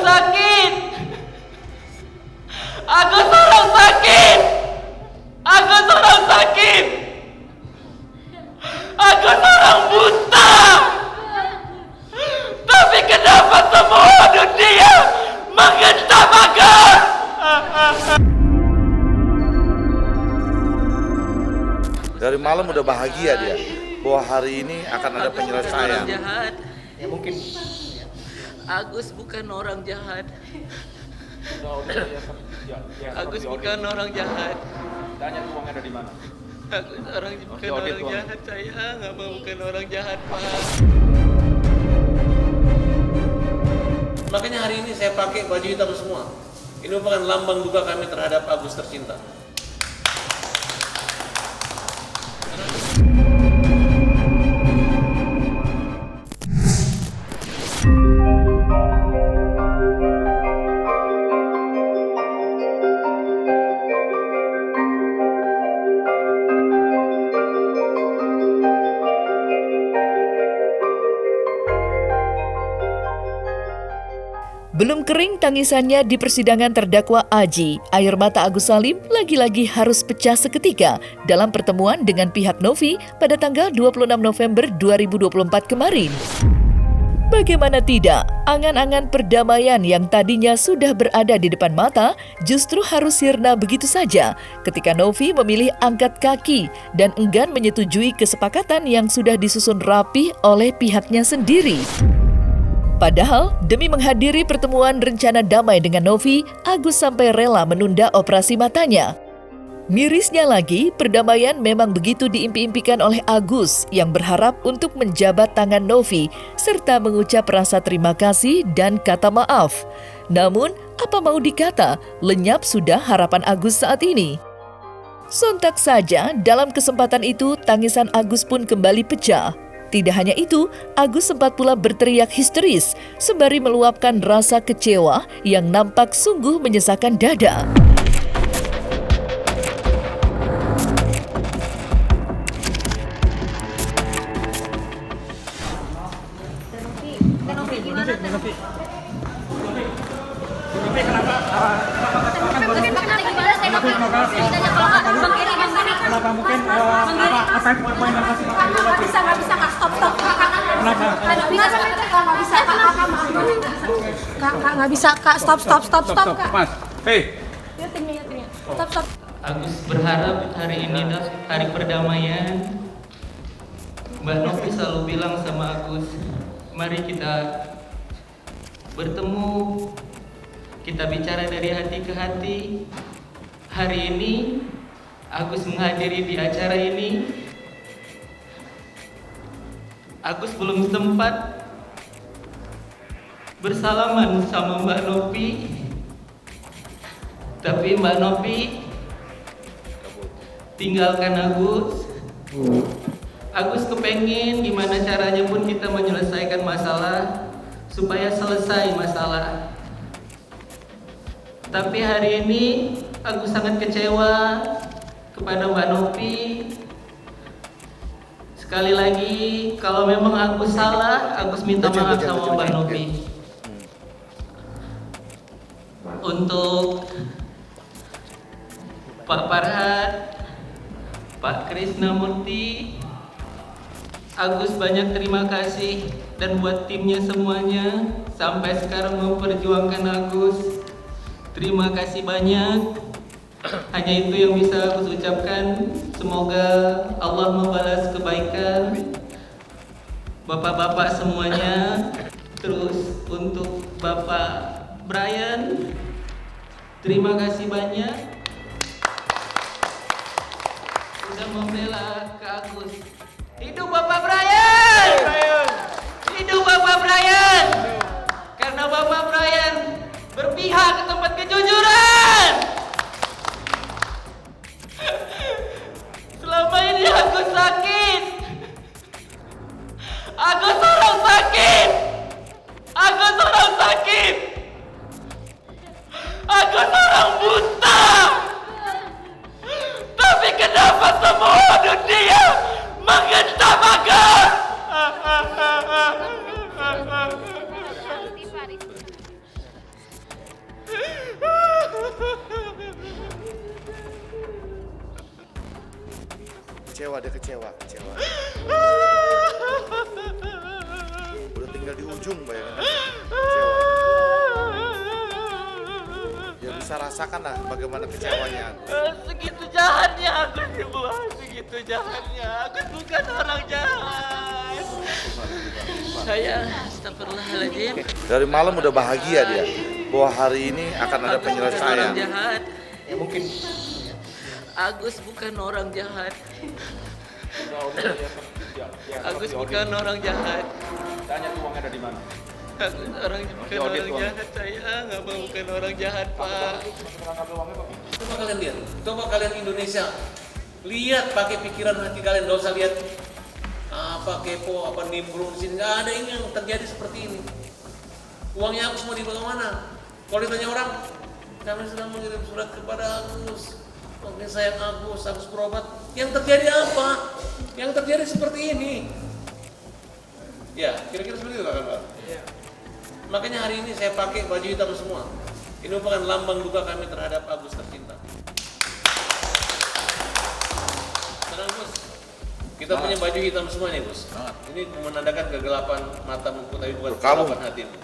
sakit. Agus orang sakit. Agus orang sakit. Agus orang buta. Tapi kenapa semua dunia menggentam Agus? Dari malam udah bahagia dia bahwa hari ini akan ada penyelesaian. Jahat. Ya mungkin Agus bukan orang jahat. Agus bukan orang jahat. Tanya uangnya ada di mana? Agus bukan orang jahat, sayang. Abang bukan orang jahat, Pak. Makanya hari ini saya pakai baju hitam semua. Ini merupakan lambang duka kami terhadap Agus tercinta. Belum kering tangisannya di persidangan terdakwa Aji, air mata Agus Salim lagi-lagi harus pecah seketika dalam pertemuan dengan pihak Novi pada tanggal 26 November 2024 kemarin. Bagaimana tidak, angan-angan perdamaian yang tadinya sudah berada di depan mata justru harus sirna begitu saja ketika Novi memilih angkat kaki dan enggan menyetujui kesepakatan yang sudah disusun rapi oleh pihaknya sendiri. Padahal, demi menghadiri pertemuan rencana damai dengan Novi, Agus sampai rela menunda operasi matanya. Mirisnya lagi, perdamaian memang begitu diimpi-impikan oleh Agus yang berharap untuk menjabat tangan Novi serta mengucap rasa terima kasih dan kata maaf. Namun, apa mau dikata, lenyap sudah harapan Agus saat ini. Sontak saja, dalam kesempatan itu, tangisan Agus pun kembali pecah. Tidak hanya itu, Agus sempat pula berteriak histeris sembari meluapkan rasa kecewa yang nampak sungguh menyesakan dada. Kenapa mungkin apa poin yang kasih nggak bisa kak, stop kenapa? Nggak bisa kak, stop kak. Mas, hei. Ya timnya, stop. Agus berharap hari ini adalah hari perdamaian. Mbak Novi selalu bilang sama Agus, mari kita bertemu, kita bicara dari hati ke hati. Hari ini Agus menghadiri di acara ini. Agus belum sempat bersalaman sama Mbak Novi, tapi Mbak Novi tinggalkan Agus. Agus kepengen gimana caranya pun kita menyelesaikan masalah supaya selesai masalah. Tapi hari ini Agus sangat kecewa kepada Mbak Novi. Sekali lagi, kalau memang Agus salah, Agus minta maaf sama Mbak Novi. Untuk Pak Farhad, Pak Krisnamurti, Agus banyak terima kasih, dan buat timnya semuanya sampai sekarang memperjuangkan Agus. Terima kasih banyak. Hanya itu yang bisa aku ucapkan. Semoga Allah membalas kebaikan Bapak-bapak semuanya. Terus untuk Bapak Brian, terima kasih banyak sudah membela ke Agus. Hidup Bapak Brian! Hidup Bapak Brian! Karena Bapak Brian berpihak ke tempat kejujuran. Selama ini Agus sakit. Agus orang sakit. Agus orang sakit. Agus orang buta. Tapi kenapa semua dunia menggentam Agus? dia kecewa. Udah tinggal di ujung bayangin. Kecewa. Ya bisa rasakan lah bagaimana kecewanya. Segitu jahatnya Agus dibuat, segitu jahatnya. Agus bukan orang jahat. Saya astagfirullahaladzim. Dari malam udah bahagia dia bahwa hari ini akan ada Orang penyelesaian. jahat. Ya mungkin Agus bukan orang jahat. Agus bukan orang jahat. Tanya uangnya ada di mana? Agus bukan orang jahat. Saya nggak mau bukan orang jahat, Pak. Coba kalian lihat, coba kalian Indonesia lihat pakai pikiran hati kalian, gak usah lihat apa kepo, apa nimbrung di sini, nggak ada ini yang terjadi seperti ini. Uangnya Agus mau dibawa mana? Kalau ditanya orang, kami sedang mengirim surat kepada Agus, mungkin sayang Agus berobat. Yang terjadi apa? Yang terjadi seperti ini. Ya, kira-kira seperti itu kan Pak? Iya. Makanya hari ini saya pakai baju hitam semua. Ini merupakan lambang duka kami terhadap Agus tercinta. Tenang Gus, kita punya baju hitam semua nih Gus. Ini menandakan kegelapan matamu, tapi bukan kegelapan hatimu.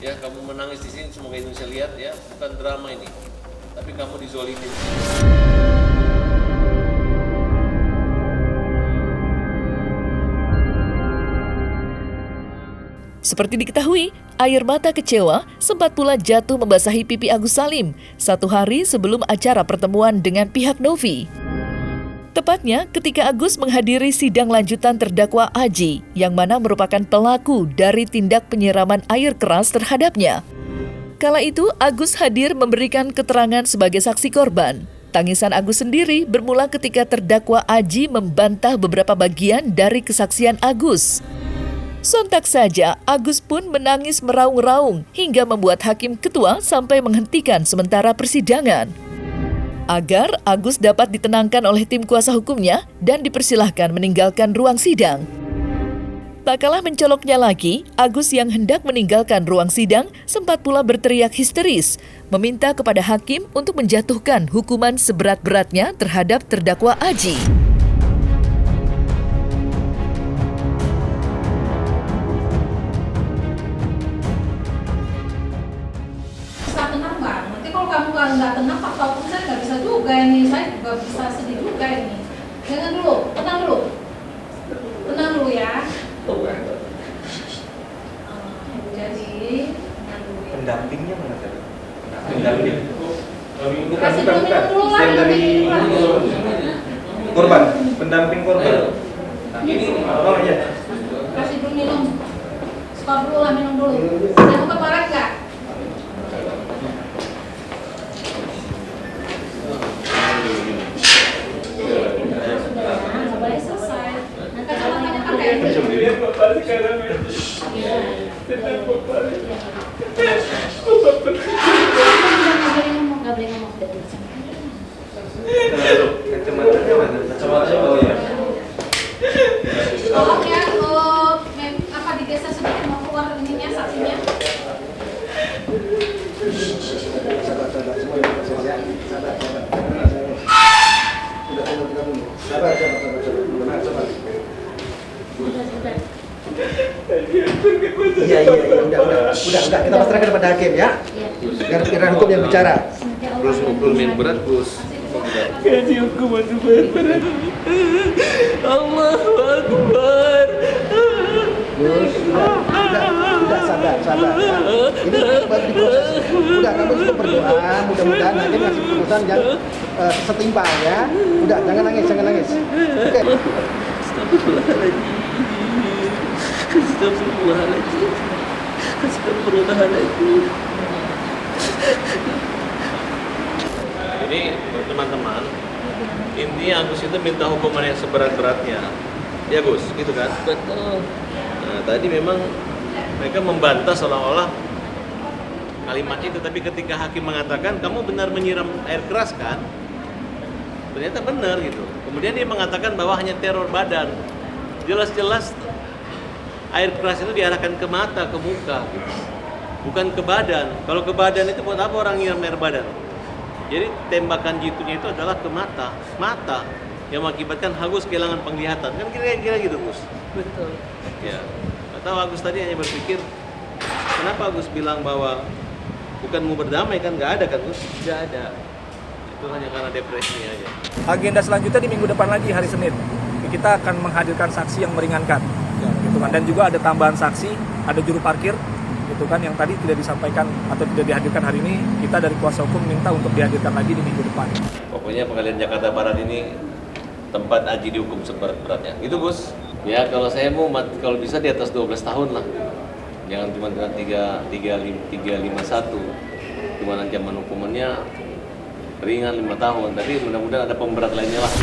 Ya, kamu menangis di sini, semoga Indonesia lihat ya, bukan drama ini, tapi kamu dizolimin. Seperti diketahui, air mata kecewa sempat pula jatuh membasahi pipi Agus Salim 1 hari sebelum acara pertemuan dengan pihak Novi. Tepatnya ketika Agus menghadiri sidang lanjutan terdakwa Aji, yang mana merupakan pelaku dari tindak penyiraman air keras terhadapnya. Kala itu, Agus hadir memberikan keterangan sebagai saksi korban. Tangisan Agus sendiri bermula ketika terdakwa Aji membantah beberapa bagian dari kesaksian Agus. Sontak saja, Agus pun menangis meraung-raung hingga membuat hakim ketua sampai menghentikan sementara persidangan. Agar Agus dapat ditenangkan oleh tim kuasa hukumnya dan dipersilahkan meninggalkan ruang sidang. Tak kalah mencoloknya lagi, Agus yang hendak meninggalkan ruang sidang sempat pula berteriak histeris, meminta kepada hakim untuk menjatuhkan hukuman seberat-beratnya terhadap terdakwa Aji. Nggak tenang, fakta hukum saya nggak bisa juga ini, saya juga bisa sedih juga ini. Jangan dulu, tenang dulu ya. Jadi tenang dulu ya. Pendampingnya mana tadi? Pendamping. Kasih dulu minum dulu lah. Yang dari korban, pendamping korban. Ini oh ya. Kasih dulu minum. Stop dulu lah, minum dulu. Saya buka parah nggak? Tolong ya, apa digeser sedikit mau keluar ininya saksinya. Iya, udah kita pasrahkan kepada hakim ya. Biar hukum yang bicara. Terus hukumin berat terus. Kasih hukuman seberat-berat. Allahu Akbar. Udah sabar ya. Ini baru diproses. Udah kamu cukup berdoa, mudah-mudahan hakim ngasih keputusan yang setimpal ya. Udah jangan nangis. Oke. Astagfirullahaladzim. Jadi teman-teman, intinya Agus itu minta hukuman yang seberat-beratnya. Ya Gus, gitu kan? Betul. Nah, tadi memang mereka membantah seolah-olah kalimat itu, tapi ketika hakim mengatakan kamu benar menyiram air keras kan? Ternyata benar gitu. Kemudian dia mengatakan bahwa hanya teror badan. Jelas-jelas air keras itu diarahkan ke mata, ke muka, bukan ke badan. Kalau ke badan itu buat apa orang nyiram air badan? Jadi tembakan jitunya itu adalah ke mata. yang mengakibatkan Agus kehilangan penglihatan. Kan kira-kira gitu, Gus. Betul. Ya. Atau Agus tadi hanya berpikir, kenapa Agus bilang bahwa bukan mau berdamai, kan nggak ada kan, Gus? Nggak ada. Itu hanya karena depresi aja. Agenda selanjutnya di minggu depan lagi, hari Senin. Kita akan menghadirkan saksi yang meringankan. Gitu kan. Dan juga ada tambahan saksi, ada juru parkir, gitu kan, yang tadi tidak disampaikan atau tidak dihadirkan hari ini. Kita dari kuasa hukum minta untuk dihadirkan lagi di minggu depan. Pokoknya Pengadilan Jakarta Barat ini tempat Aji dihukum seberat-beratnya. Itu, Gus. Ya kalau saya mau kalau bisa di atas 12 tahun lah. Jangan cuma dengan 351. Cuma ancaman hukumannya ringan 5 tahun, tapi mudah-mudahan ada pemberat lainnya lah.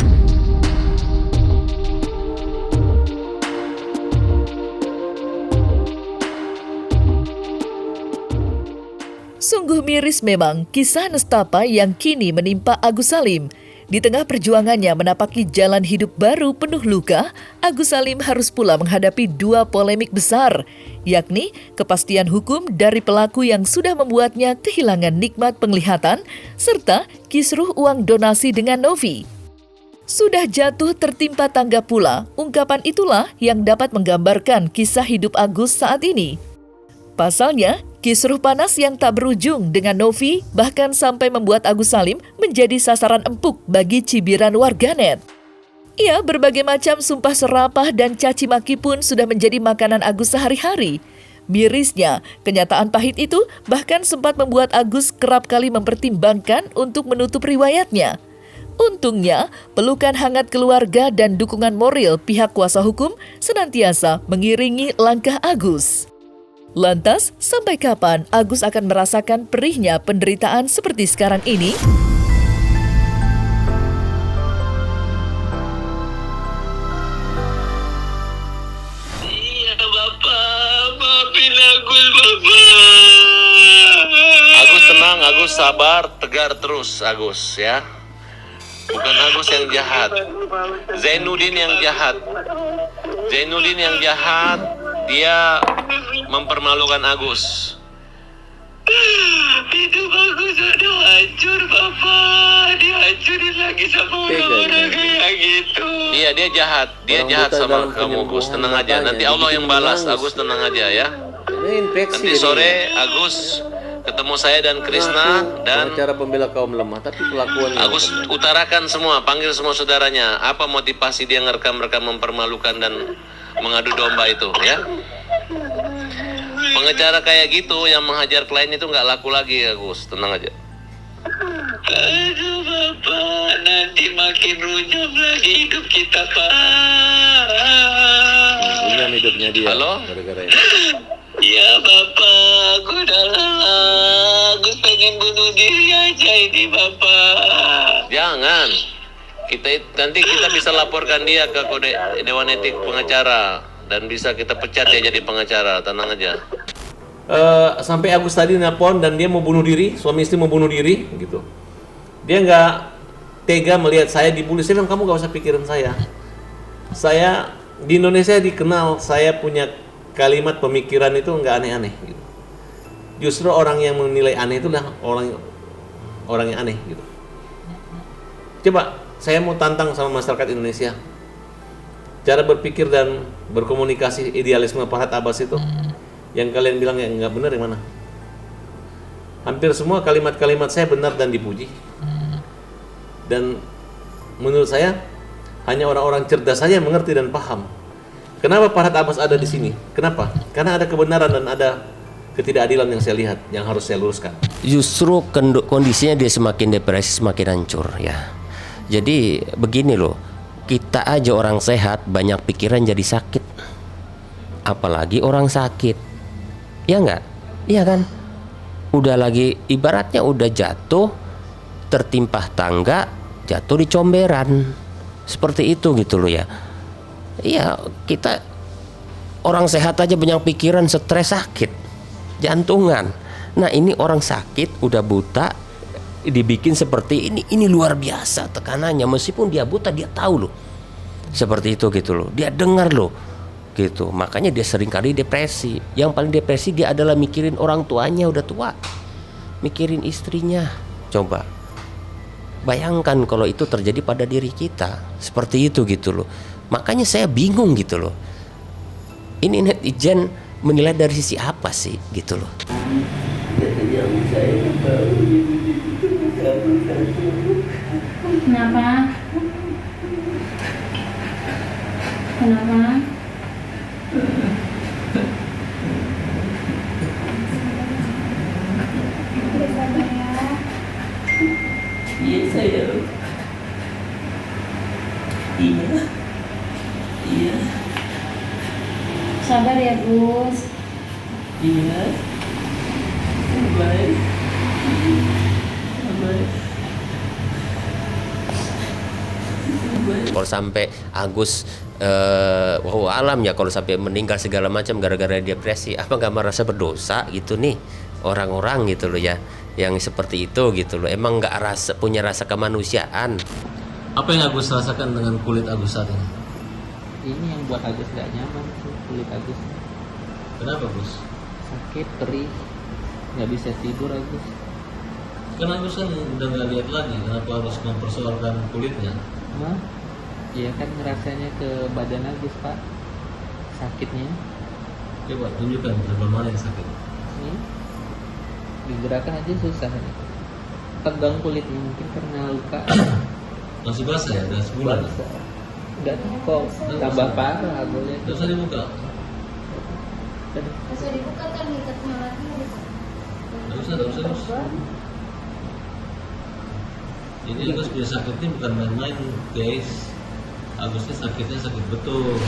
Sungguh miris memang kisah nestapa yang kini menimpa Agus Salim. Di tengah perjuangannya menapaki jalan hidup baru penuh luka, Agus Salim harus pula menghadapi 2 polemik besar, yakni kepastian hukum dari pelaku yang sudah membuatnya kehilangan nikmat penglihatan, serta kisruh uang donasi dengan Novi. Sudah jatuh tertimpa tangga pula, ungkapan itulah yang dapat menggambarkan kisah hidup Agus saat ini. Pasalnya, kisruh panas yang tak berujung dengan Novi bahkan sampai membuat Agus Salim menjadi sasaran empuk bagi cibiran warganet. Ya, berbagai macam sumpah serapah dan caci maki pun sudah menjadi makanan Agus sehari-hari. Mirisnya, kenyataan pahit itu bahkan sempat membuat Agus kerap kali mempertimbangkan untuk menutup riwayatnya. Untungnya, pelukan hangat keluarga dan dukungan moral pihak kuasa hukum senantiasa mengiringi langkah Agus. Lantas, sampai kapan Agus akan merasakan perihnya penderitaan seperti sekarang ini? Iya, Bapak. Maafin Agus, Bapak. Agus tenang, Agus sabar, tegar terus Agus ya. Bukan Agus yang jahat, Zainuddin yang jahat. Zainuddin yang jahat, dia mempermalukan Agus. Hidup Agus sudah hancur, Bapak. Dihancurin lagi sama orang-orang kayak gitu. Iya, dia jahat. Dia jahat sama kamu, Gus. Tenang aja. Nanti Allah yang balas. Agus tenang aja ya. Nanti sore Agus ketemu saya dan Krisna dan cara pembela kaum lemah, tapi pelakuannya Agus utarakan semua, panggil semua saudaranya. Apa motivasi dia ngerekam-rekam mempermalukan dan mengadu domba itu ya? Pengacara kayak gitu yang menghajar klien itu nggak laku lagi, Agus. Tenang aja. Aduh, Bapak, nanti makin runyam lagi hidup kita, Pak. punya hidupnya dia. Halo? Gara-gara ini. Ya, Bapak, aku udah lelah. Aku pengen bunuh diri aja ini, Bapak. Jangan. Nanti kita bisa laporkan dia ke kode Dewan Etik Pengacara dan bisa kita pecat dia jadi pengacara. Tenang aja. Sampai Agus tadi nelpon dan dia mau bunuh diri, suami istri mau bunuh diri gitu. Dia nggak tega melihat saya dibully. Saya bilang, kamu nggak usah pikirin saya. Saya di Indonesia dikenal saya punya kalimat pemikiran itu nggak aneh-aneh gitu. Justru orang yang menilai aneh itu adalah orang yang aneh gitu. Coba saya mau tantang sama masyarakat Indonesia. Cara berpikir dan berkomunikasi idealisme Farhad Abbas itu yang kalian bilang yang nggak benar yang mana? Hampir semua kalimat-kalimat saya benar dan dipuji. Dan menurut saya hanya orang-orang cerdas saja yang mengerti dan paham. Kenapa Farhad Abbas ada di sini? Kenapa? Karena ada kebenaran dan ada ketidakadilan yang saya lihat, yang harus saya luruskan. Justru kondisinya dia semakin depresi, semakin hancur ya. Jadi begini loh, kita aja orang sehat banyak pikiran jadi sakit. Apalagi orang sakit. Ya enggak? Iya kan? Udah lagi ibaratnya udah jatuh, tertimpa tangga, jatuh di comberan. Seperti itu gitu loh ya. Iya, kita orang sehat aja banyak pikiran, stres, sakit, jantungan. Nah ini orang sakit, udah buta, dibikin seperti ini luar biasa tekanannya. Meskipun dia buta, dia tahu loh. Seperti itu gitu loh. Dia dengar loh, gitu. Makanya dia sering kali depresi. Yang paling depresi dia adalah mikirin orang tuanya udah tua, mikirin istrinya. Coba. Bayangkan kalau itu terjadi pada diri kita, seperti itu gitu loh. Makanya saya bingung gitu loh. Ini netizen menilai dari sisi apa sih gitu loh. Kenapa? Kenapa? Iya sayang. Iya. Iya. Sabar ya, Gus. Iya. Baik. Baik. Kalau sampai Agus alam ya, kalau sampai meninggal segala macam gara-gara depresi, apa nggak merasa berdosa gitu nih orang-orang gitu loh ya, yang seperti itu gitu loh. Emang nggak punya rasa kemanusiaan. Apa yang Agus rasakan dengan kulit Agus saat ini? Ini yang buat Agus gak nyaman tuh, kulit Agus. Kenapa, Gus? Sakit, perih, nggak bisa tidur Agus. Kan Agus kan udah nggak lihat lagi, kenapa harus mempersoalkan kulitnya? Hah? Ya kan ngerasanya ke badan Agus, Pak. Sakitnya. Coba tunjukkan sebelah mana yang sakit. Ini digerakkan aja susah nih. Tegang kulitnya mungkin karena luka. Masih basah ya, udah sebulan. Udah kok tambah parah boleh. Nggak usah dibuka. Bisa dibuka kan ngikatnya lagi. Nggak usah. Jadi Agus punya sakit ini bukan main-main, guys. Agusnya sakitnya sakit betul.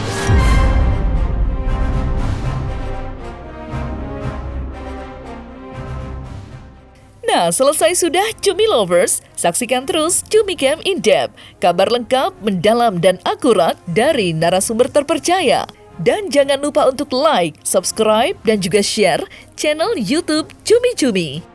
Nah, selesai sudah Cumi Lovers. Saksikan terus Cumi Camp In Depth. Kabar lengkap, mendalam, dan akurat dari narasumber terpercaya. Dan jangan lupa untuk like, subscribe, dan juga share channel YouTube Cumi Cumi.